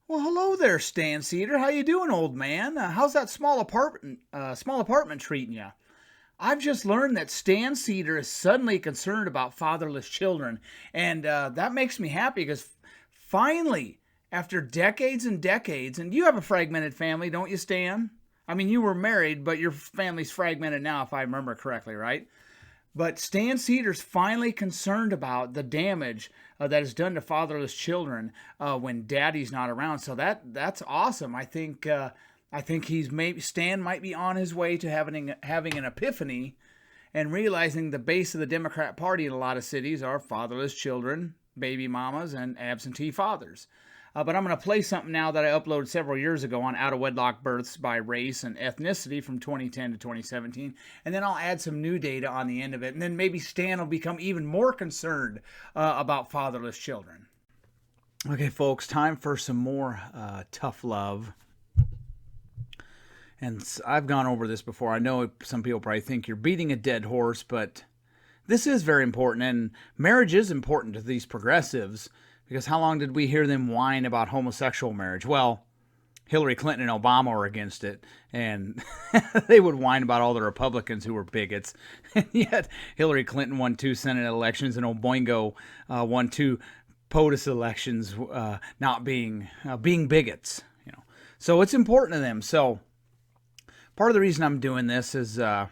Well, hello there, Stan Seder. How you doing, old man? How's that small apartment treating you? I've just learned that Stan Seder is suddenly concerned about fatherless children, and that makes me happy because finally, after decades and decades, and you have a fragmented family, don't you, Stan? I mean, you were married, but your family's fragmented now, if I remember correctly, right? But Stan Cedars finally concerned about the damage that is done to fatherless children when daddy's not around. So that's awesome. I think he's maybe Stan might be on his way to having an epiphany and realizing the base of the Democrat Party in a lot of cities are fatherless children, baby mamas, and absentee fathers. But I'm going to play something now that I uploaded several years ago on out of wedlock births by race and ethnicity from 2010 to 2017. And then I'll add some new data on the end of it. And then maybe Stan will become even more concerned about fatherless children. Okay, folks, time for some more tough love. And I've gone over this before. I know some people probably think you're beating a dead horse, but this is very important. And marriage is important to these progressives. Because how long did we hear them whine about homosexual marriage? Well, Hillary Clinton and Obama were against it, and they would whine about all the Republicans who were bigots. And yet, Hillary Clinton won 2 Senate elections, and Oboingo won 2 POTUS elections, not being bigots. So it's important to them. So part of the reason I'm doing this is there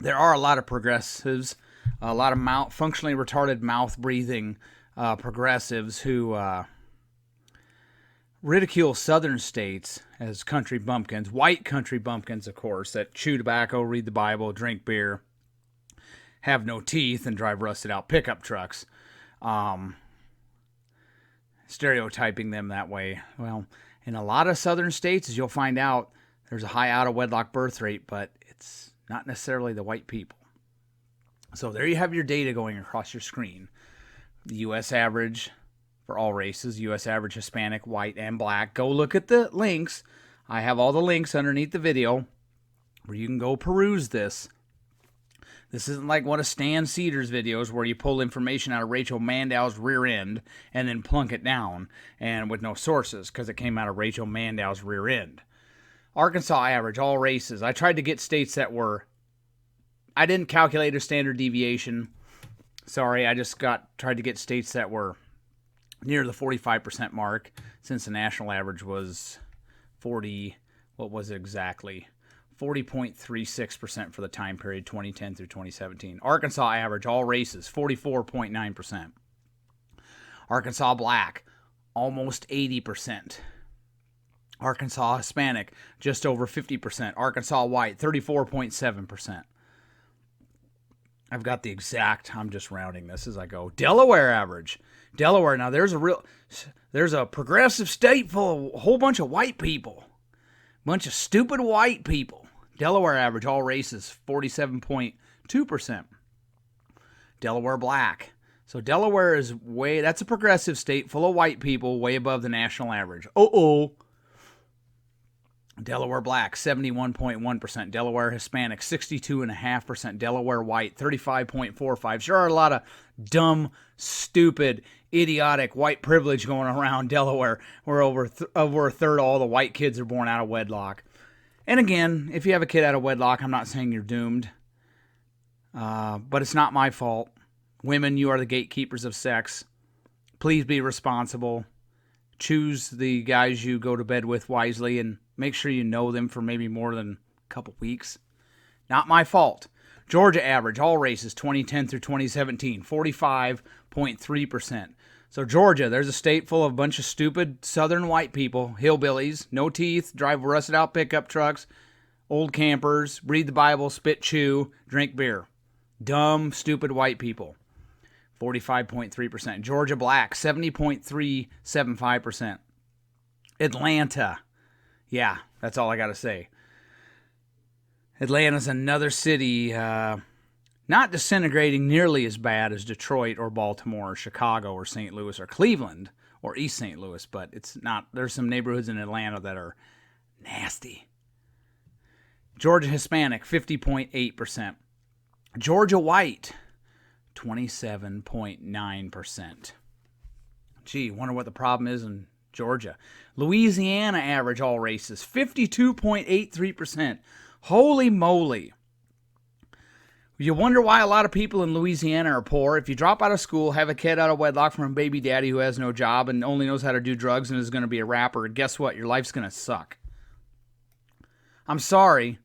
are a lot of progressives, a lot of functionally retarded mouth breathing. Progressives who ridicule southern states as country bumpkins, white country bumpkins, of course, that chew tobacco, read the Bible, drink beer, have no teeth, and drive rusted out pickup trucks, stereotyping them that way. Well, in a lot of southern states, as you'll find out, there's a high out of wedlock birth rate, but it's not necessarily the white people. So there you have your data going across your screen. The U.S. average for all races, U.S. average Hispanic, white, and black. Go look at the links. I have all the links underneath the video where you can go peruse this. This isn't like one of Stan Seder's videos where you pull information out of Rachel Mandow's rear end and then plunk it down and with no sources because it came out of Rachel Mandow's rear end. Arkansas average, all races. I tried to get states that were... I didn't calculate a standard deviation. Sorry, I just tried to get states that were near the 45% mark since the national average was 40, what was it exactly? 40.36% for the time period 2010 through 2017. Arkansas average, all races, 44.9%. Arkansas black, almost 80%. Arkansas Hispanic, just over 50%. Arkansas white, 34.7%. I've got the exact, I'm just rounding this as I go. Delaware average. Delaware, now there's a progressive state full of a whole bunch of white people. Bunch of stupid white people. Delaware average, all races, 47.2%. Delaware black. So Delaware is that's a progressive state full of white people, way above the national average. Delaware black, 71.1%. Delaware Hispanic, 62.5%. Delaware white, 35.45%. Sure are a lot of dumb, stupid, idiotic white privilege going around Delaware, where over a third of all the white kids are born out of wedlock. And again, if you have a kid out of wedlock, I'm not saying you're doomed. But it's not my fault. Women, you are the gatekeepers of sex. Please be responsible. Choose the guys you go to bed with wisely and make sure you know them for maybe more than a couple weeks. Not my fault. Georgia average, all races, 2010 through 2017, 45.3%. So Georgia, there's a state full of a bunch of stupid southern white people, hillbillies, no teeth, drive rusted out pickup trucks, old campers, read the Bible, spit, chew, drink beer. Dumb, stupid white people. 45.3%. Georgia black, 70.375%. Atlanta. Yeah, that's all I got to say. Atlanta's another city not disintegrating nearly as bad as Detroit or Baltimore or Chicago or St. Louis or Cleveland or East St. Louis, but it's not. There's some neighborhoods in Atlanta that are nasty. Georgia Hispanic, 50.8%. Georgia white, 27.9%. Gee, wonder what the problem is in Georgia. Louisiana average all races, 52.83%. Holy moly. You wonder why a lot of people in Louisiana are poor. If you drop out of school, have a kid out of wedlock from a baby daddy who has no job and only knows how to do drugs and is going to be a rapper, guess what? Your life's going to suck. I'm sorry.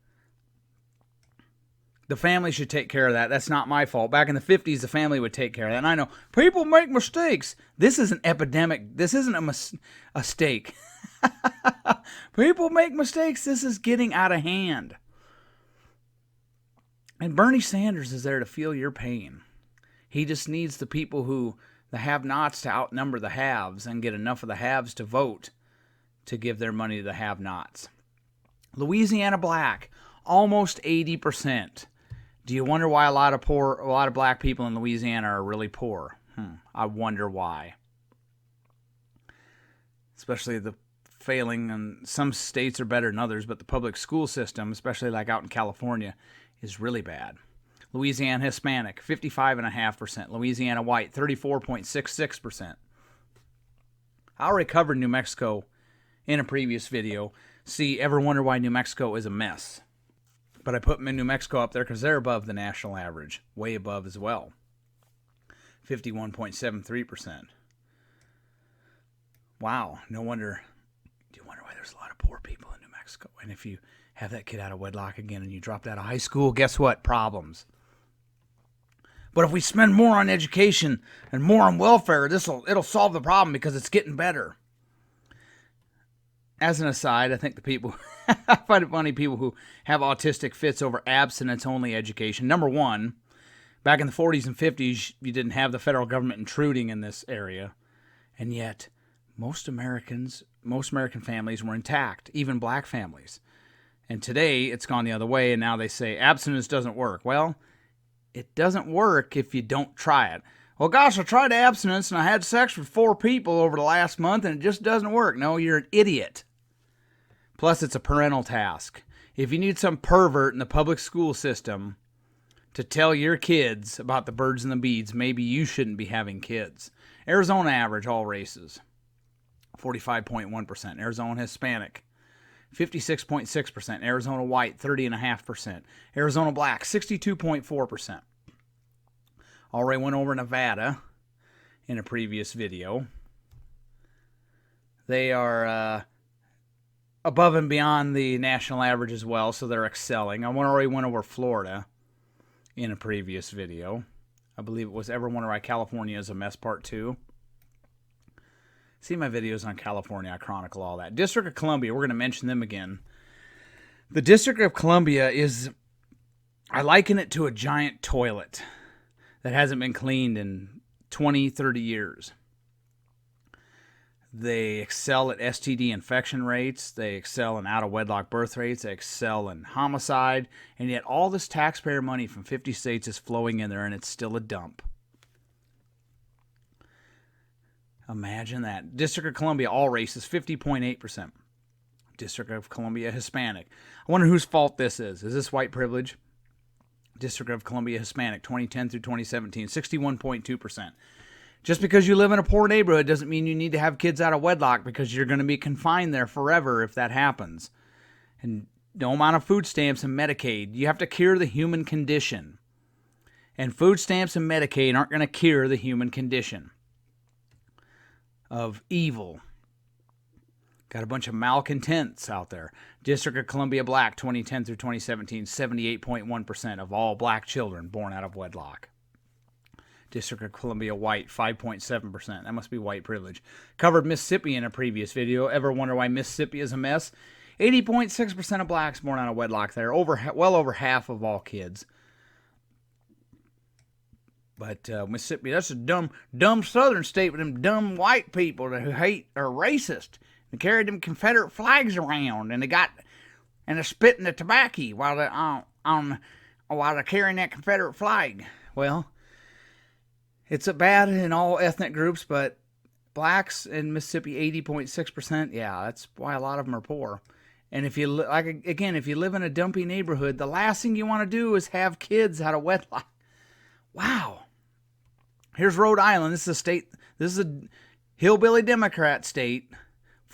The family should take care of that. That's not my fault. Back in the 50s, the family would take care of that. And I know people make mistakes. This is an epidemic. This isn't a mistake. People make mistakes. This is getting out of hand. And Bernie Sanders is there to feel your pain. He just needs the people the have-nots to outnumber the haves and get enough of the haves to vote to give their money to the have-nots. Louisiana black, almost 80%. Do you wonder why a lot of black people in Louisiana are really poor? I wonder why. Especially the failing, and some states are better than others, but the public school system, especially like out in California, is really bad. Louisiana Hispanic, 55.5%. Louisiana white, 34.66%. I already covered New Mexico in a previous video. See, ever wonder why New Mexico is a mess? But I put New Mexico up there because they're above the national average, way above as well. 51.73%. Wow, no wonder. Do you wonder why there's a lot of poor people in New Mexico? And if you have that kid out of wedlock again and you dropped out of high school, guess what? Problems. But if we spend more on education and more on welfare, it'll solve the problem because it's getting better. As an aside, I think I find it funny people who have autistic fits over abstinence-only education. Number one, back in the 40s and 50s, you didn't have the federal government intruding in this area. And yet, most American families were intact, even black families. And today, it's gone the other way, and now they say abstinence doesn't work. Well, it doesn't work if you don't try it. Well, gosh, I tried abstinence, and I had sex with 4 people over the last month, and it just doesn't work. No, you're an idiot. Plus, it's a parental task. If you need some pervert in the public school system to tell your kids about the birds and the bees, maybe you shouldn't be having kids. Arizona average, all races, 45.1%. Arizona Hispanic, 56.6%. Arizona white, 30.5%. Arizona black, 62.4%. Already went over Nevada in a previous video. They are above and beyond the national average as well, so they're excelling. I already went over Florida in a previous video. I believe it was Ever Wonder Why California is a Mess Part 2. See my videos on California. I chronicle all that. District of Columbia, we're going to mention them again. The District of Columbia I liken it to a giant toilet that hasn't been cleaned in 20, 30 years. They excel at STD infection rates. They excel in out-of-wedlock birth rates. They excel in homicide. And yet all this taxpayer money from 50 states is flowing in there, and it's still a dump. Imagine that. District of Columbia, all races, 50.8%. District of Columbia, Hispanic. I wonder whose fault this is. Is this white privilege? District of Columbia, Hispanic, 2010 through 2017, 61.2%. Just because you live in a poor neighborhood doesn't mean you need to have kids out of wedlock, because you're going to be confined there forever if that happens. And no amount of food stamps and Medicaid. You have to cure the human condition. And food stamps and Medicaid aren't going to cure the human condition of evil. Got a bunch of malcontents out there. District of Columbia black, 2010 through 2017, 78.1% of all black children born out of wedlock. District of Columbia white, 5.7%. That must be white privilege. Covered Mississippi in a previous video. Ever wonder why Mississippi is a mess? 80.6% of blacks born out of wedlock there. Well over half of all kids. But Mississippi, that's a dumb southern state with them dumb white people who hate or racist. They carried them Confederate flags around, and they're spitting the tobacco while they're carrying that Confederate flag. Well, it's bad in all ethnic groups, but blacks in Mississippi, 80.6%. Yeah, that's why a lot of them are poor. And if you live in a dumpy neighborhood, the last thing you want to do is have kids out of wedlock. Wow. Here's Rhode Island. This is a hillbilly Democrat state.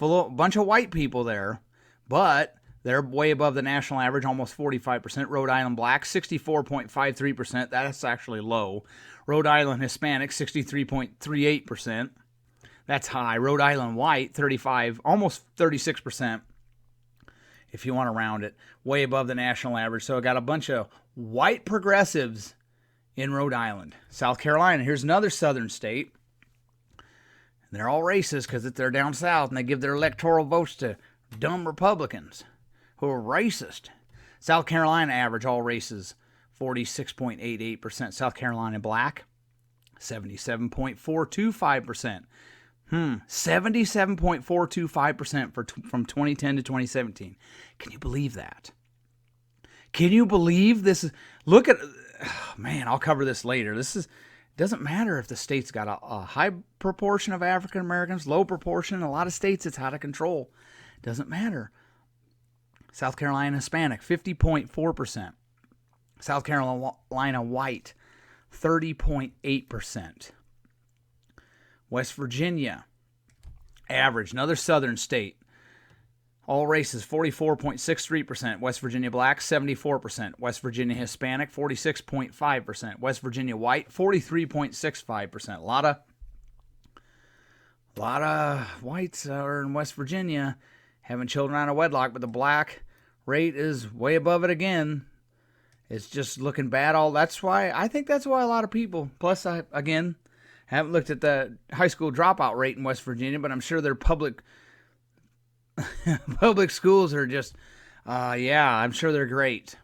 full of a bunch of white people there, but they're way above the national average, almost 45%. Rhode Island black, 64.53%. That's actually low. Rhode Island Hispanic, 63.38%. That's high. Rhode Island white, 35, almost 36%. If you want to round it, way above the national average. So I got a bunch of white progressives in Rhode Island. South Carolina, here's another southern state. They're all racist because they're down south and they give their electoral votes to dumb Republicans who are racist. South Carolina average, all races, 46.88%. South Carolina black, 77.425%. 77.425% from 2010 to 2017. Can you believe that? Can you believe this? Look at, man, I'll cover this later. Doesn't matter if the state's got a high proportion of African Americans, low proportion. In a lot of states, it's out of control. Doesn't matter. South Carolina Hispanic, 50.4%. South Carolina white, 30.8%. West Virginia, average, another southern state. All races, 44.63%. West Virginia black, 74%. West Virginia Hispanic, 46.5%. West Virginia white, 43.65%. A lot of whites are in West Virginia having children out of wedlock, but the black rate is way above it again. It's just looking bad. I think that's why a lot of people, plus I haven't looked at the high school dropout rate in West Virginia, but I'm sure their public schools are just, I'm sure they're great.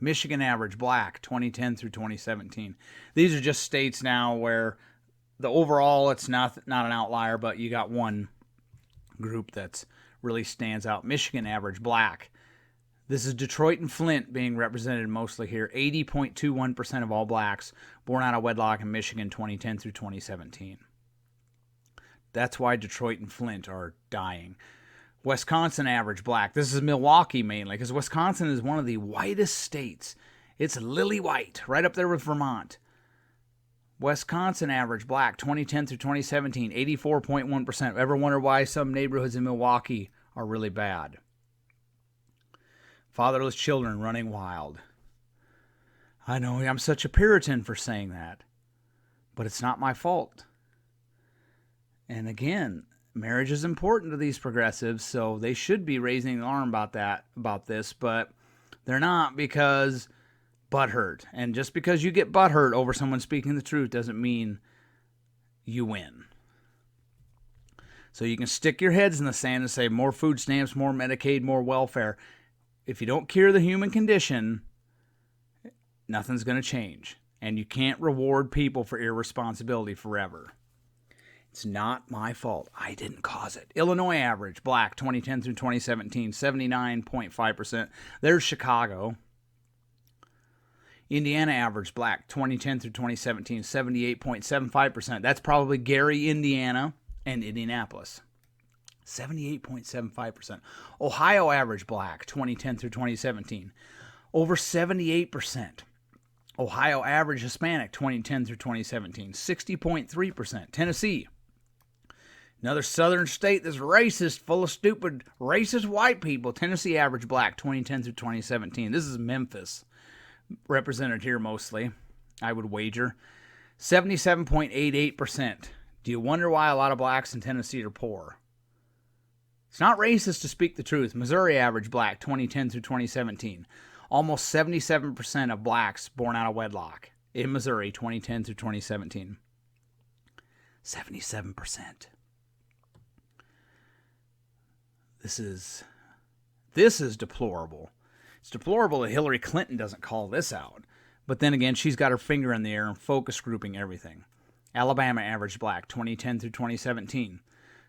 Michigan average, black, 2010 through 2017. These are just states now where the overall, it's not an outlier, but you got one group that's really stands out. Michigan average, black. This is Detroit and Flint being represented mostly here. 80.21% of all blacks born out of wedlock in Michigan 2010 through 2017. That's why Detroit and Flint are dying. Wisconsin average black. This is Milwaukee mainly because Wisconsin is one of the whitest states. It's lily white, right up there with Vermont. Wisconsin average black 2010 through 2017, 84.1%. Ever wonder why some neighborhoods in Milwaukee are really bad? Fatherless children running wild. I know I'm such a Puritan for saying that, but it's not my fault. And again, marriage is important to these progressives, so they should be raising the alarm about this, but they're not because butthurt. And just because you get butthurt over someone speaking the truth doesn't mean you win. So you can stick your heads in the sand and say more food stamps, more Medicaid, more welfare. If you don't cure the human condition, nothing's going to change. And you can't reward people for irresponsibility forever. It's not my fault. I didn't cause it. Illinois average, black, 2010 through 2017, 79.5%. There's Chicago. Indiana average, black, 2010 through 2017, 78.75%. That's probably Gary, Indiana, and Indianapolis. 78.75%. Ohio average, black, 2010 through 2017. Over 78%. Ohio average Hispanic, 2010 through 2017. 60.3%. Tennessee. Another southern state that's racist, full of stupid, racist white people. Tennessee average black, 2010 through 2017. This is Memphis, represented here mostly, I would wager. 77.88%. Do you wonder why a lot of blacks in Tennessee are poor? It's not racist to speak the truth. Missouri average black, 2010 through 2017. Almost 77% of blacks born out of wedlock in Missouri, 2010 through 2017. 77%. This is deplorable. It's deplorable that Hillary Clinton doesn't call this out. But then again, she's got her finger in the air and focus grouping everything. Alabama average black, 2010 through 2017,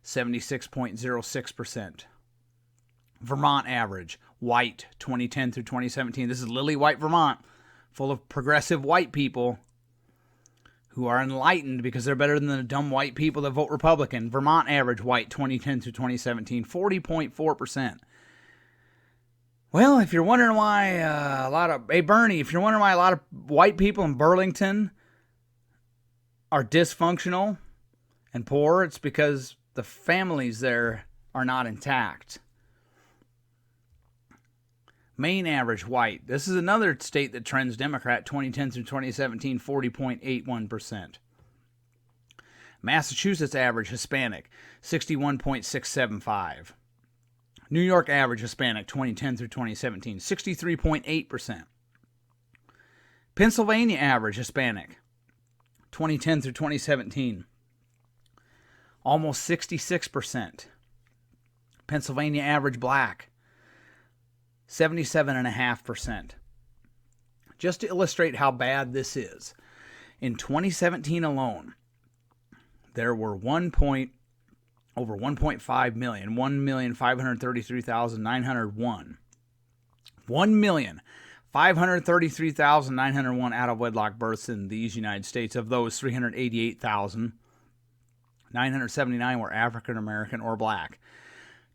76.06%. Vermont average, white, 2010 through 2017. This is lily white Vermont, full of progressive white people who are enlightened because they're better than the dumb white people that vote Republican. Vermont average, white, 2010 through 2017, 40.4%. Well, if you're wondering why if you're wondering why a lot of white people in Burlington are dysfunctional and poor, it's because the families there are not intact. Maine average white. This is another state that trends Democrat 2010 through 2017, 40.81%. Massachusetts average Hispanic, 61.675%. New York average Hispanic 2010 through 2017, 63.8%. Pennsylvania average Hispanic 2010 through 2017, almost 66%. Pennsylvania average black, 77.5%. Just to illustrate how bad this is, in 2017 alone, there were over 1.5 million, 1,533,901. 1,533,901 out of wedlock births in these United States. Of those, 388,979 were African American or black.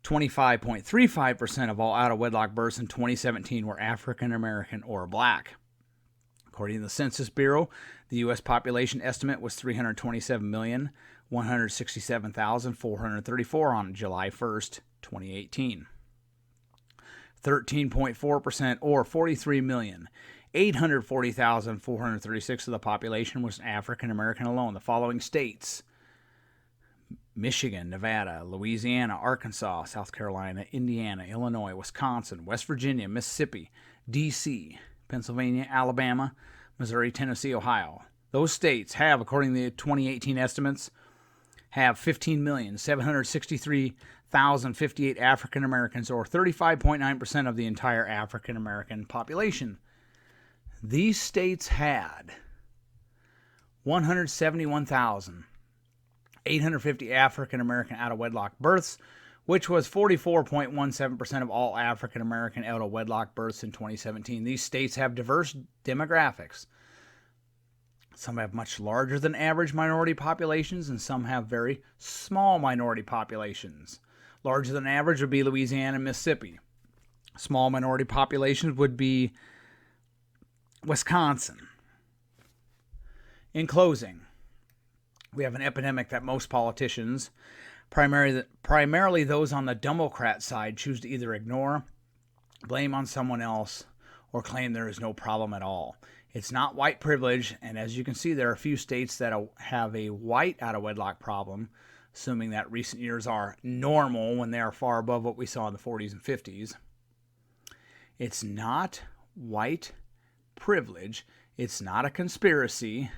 25.35% of all out of wedlock births in 2017 were African American or black. According to the Census Bureau, the U.S. population estimate was 327,167,434 on July 1st, 2018. 13.4% or 43,840,436 of the population was African American alone. The following states: Michigan, Nevada, Louisiana, Arkansas, South Carolina, Indiana, Illinois, Wisconsin, West Virginia, Mississippi, D.C., Pennsylvania, Alabama, Missouri, Tennessee, Ohio. Those states have, according to the 2018 estimates, have 15,763,058 African Americans, or 35.9% of the entire African American population. These states had 171,850 African American out of wedlock births, which was 44.17% of all African American out of wedlock births in 2017. These states have diverse demographics. Some have much larger than average minority populations, and some have very small minority populations. Larger than average would be Louisiana and Mississippi. Small minority populations would be Wisconsin. In closing, we have an epidemic that most politicians, primarily those on the Democrat side, choose to either ignore, blame on someone else, or claim there is no problem at all. It's not white privilege, and as you can see, there are a few states that have a white out-of-wedlock problem, assuming that recent years are normal when they are far above what we saw in the 40s and 50s. It's not white privilege. It's not a conspiracy.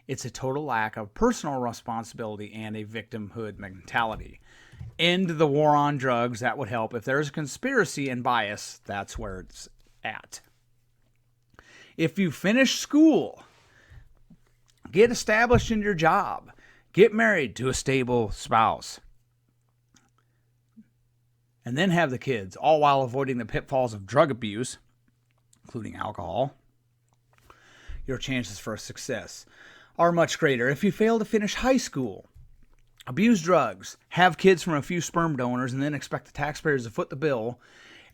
It's a total lack of personal responsibility and a victimhood mentality. End the war on drugs. That would help. If there's a conspiracy and bias, that's where it's at. If you finish school, get established in your job, get married to a stable spouse, and then have the kids, all while avoiding the pitfalls of drug abuse, including alcohol, your chances for success are much greater. If you fail to finish high school, abuse drugs, have kids from a few sperm donors, and then expect the taxpayers to foot the bill,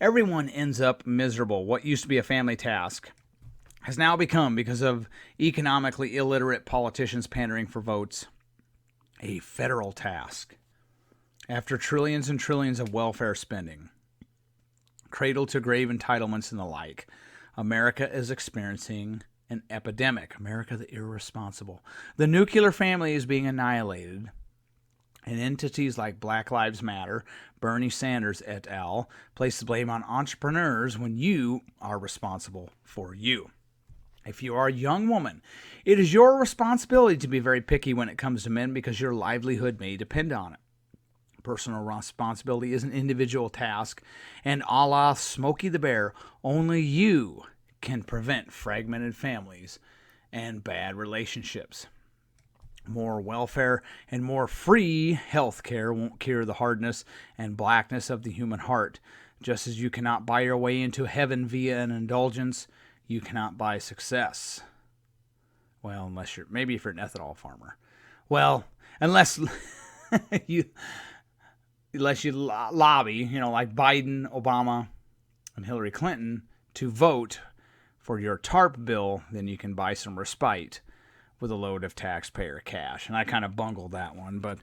everyone ends up miserable. What used to be a family task has now become, because of economically illiterate politicians pandering for votes, a federal task. After trillions and trillions of welfare spending, cradle-to-grave entitlements and the like, America is experiencing an epidemic. America the irresponsible. The nuclear family is being annihilated, and entities like Black Lives Matter, Bernie Sanders et al. Place the blame on entrepreneurs when you are responsible for you. If you are a young woman, it is your responsibility to be very picky when it comes to men, because your livelihood may depend on it. Personal responsibility is an individual task, and a la Smokey the Bear, only you can prevent fragmented families and bad relationships. More welfare and more free health care won't cure the hardness and blackness of the human heart. Just as you cannot buy your way into heaven via an indulgence, you cannot buy success. Well, unless you're, maybe if you're an ethanol farmer. Well, unless you lobby, like Biden, Obama, and Hillary Clinton to vote for your TARP bill, then you can buy some respite with a load of taxpayer cash. And I kind of bungled that one, but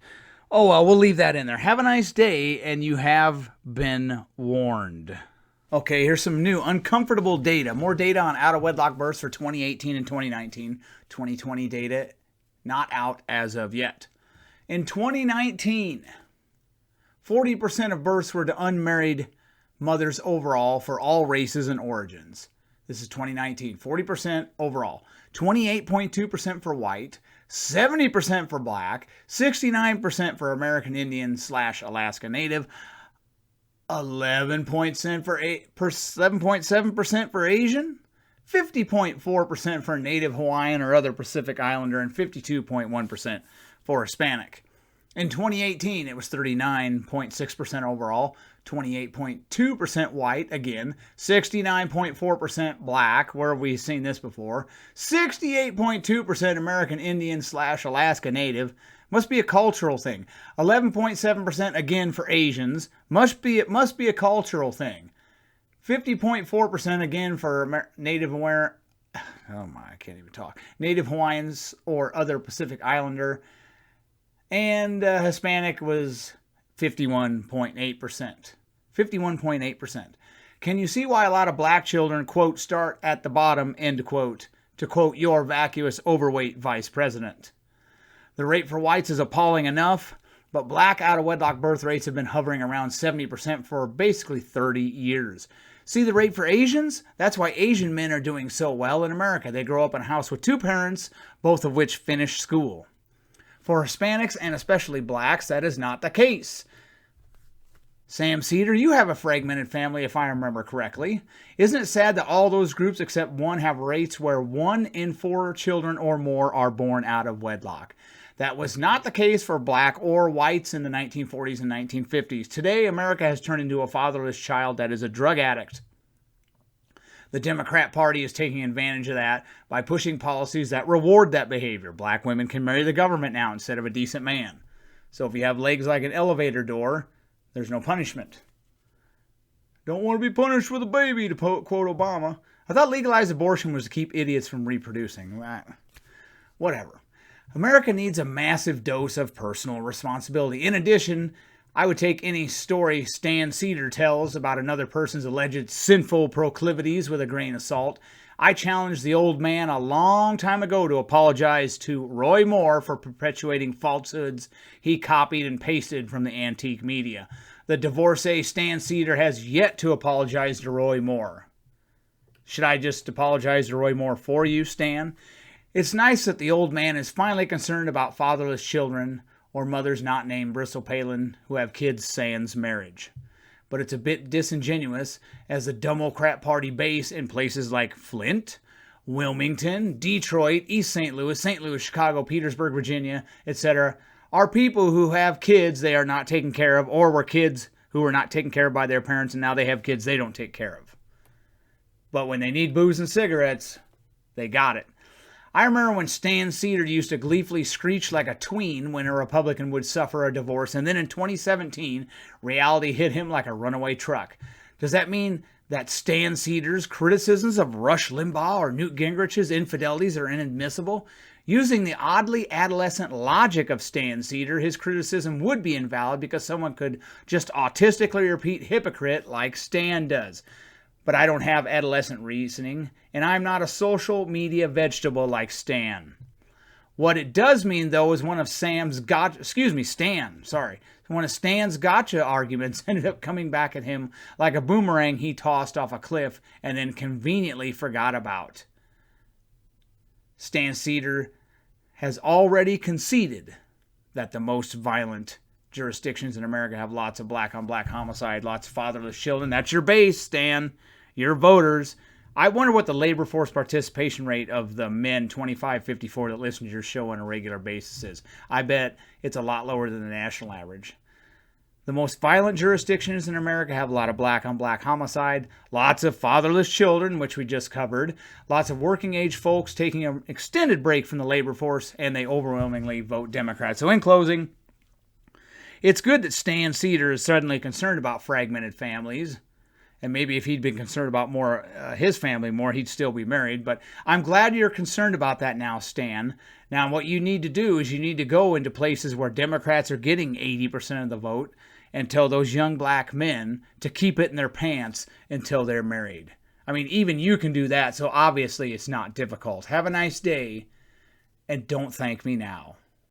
Oh, well, we'll leave that in there. Have a nice day, and you have been warned. Okay, here's some new uncomfortable data. More data on out-of-wedlock births for 2018 and 2019. 2020 data not out as of yet. In 2019, 40% of births were to unmarried mothers overall for all races and origins. This is 2019, 40% overall. 28.2% for white, 70% for black, 69% for American Indian / Alaska Native, 7.7% for Asian, 50.4% for Native Hawaiian or other Pacific Islander, and 52.1% for Hispanic. In 2018, it was 39.6% overall, 28.2% white, again, 69.4% black, where have we seen this before, 68.2% American Indian / Alaska Native, must be a cultural thing, 11.7% again for Asians, it must be a cultural thing, 50.4% again for Native Hawaiian, Native Hawaiians or other Pacific Islander, and Hispanic was 51.8%. 51.8%. Can you see why a lot of black children, quote, start at the bottom, end quote, to quote your vacuous, overweight vice president? The rate for whites is appalling enough, but black out-of-wedlock birth rates have been hovering around 70% for basically 30 years. See the rate for Asians? That's why Asian men are doing so well in America. They grow up in a house with two parents, both of which finish school. For Hispanics, and especially blacks, that is not the case. Sam Seder, you have a fragmented family if I remember correctly. Isn't it sad that all those groups except one have rates where 1 in 4 children or more are born out of wedlock? That was not the case for black or whites in the 1940s and 1950s. Today, America has turned into a fatherless child that is a drug addict. The Democrat Party is taking advantage of that by pushing policies that reward that behavior. Black women can marry the government now instead of a decent man. So if you have legs like an elevator door, there's no punishment. Don't want to be punished with a baby, to quote Obama. I thought legalized abortion was to keep idiots from reproducing. Whatever. America needs a massive dose of personal responsibility. In addition, I would take any story Sam Seder tells about another person's alleged sinful proclivities with a grain of salt. I challenged the old man a long time ago to apologize to Roy Moore for perpetuating falsehoods he copied and pasted from the antique media. The divorcee Sam Seder has yet to apologize to Roy Moore. Should I just apologize to Roy Moore for you, Stan? It's nice that the old man is finally concerned about fatherless children or mothers not named Bristol Palin who have kids sans marriage. But it's a bit disingenuous as the Democrat Party base in places like Flint, Wilmington, Detroit, East St. Louis, Chicago, Petersburg, Virginia, etc. are people who have kids they are not taking care of, or were kids who were not taken care of by their parents and now they have kids they don't take care of. But when they need booze and cigarettes, they got it. I remember when Sam Seder used to gleefully screech like a tween when a Republican would suffer a divorce, and then in 2017, reality hit him like a runaway truck. Does that mean that Sam Seder's criticisms of Rush Limbaugh or Newt Gingrich's infidelities are inadmissible? Using the oddly adolescent logic of Sam Seder, his criticism would be invalid because someone could just autistically repeat hypocrite like Stan does. But I don't have adolescent reasoning, and I'm not a social media vegetable like Stan. What it does mean, though, is one of Stan's gotcha arguments ended up coming back at him like a boomerang he tossed off a cliff and then conveniently forgot about. Sam Seder has already conceded that the most violent jurisdictions in America have lots of black-on-black homicide, lots of fatherless children. That's your base, Stan. Your voters. I wonder what the labor force participation rate of the men 25-54 that listen to your show on a regular basis is. I bet it's a lot lower than the national average. The most violent jurisdictions in America have a lot of black-on-black homicide, lots of fatherless children, which we just covered, lots of working-age folks taking an extended break from the labor force, and they overwhelmingly vote Democrat. So in closing, it's good that Sam Seder is suddenly concerned about fragmented families And maybe if he'd been concerned about more his family more, he'd still be married. But I'm glad you're concerned about that now, Stan. Now, what you need to do is you need to go into places where Democrats are getting 80% of the vote and tell those young black men to keep it in their pants until they're married. I mean, even you can do that, so obviously it's not difficult. Have a nice day, and don't thank me now.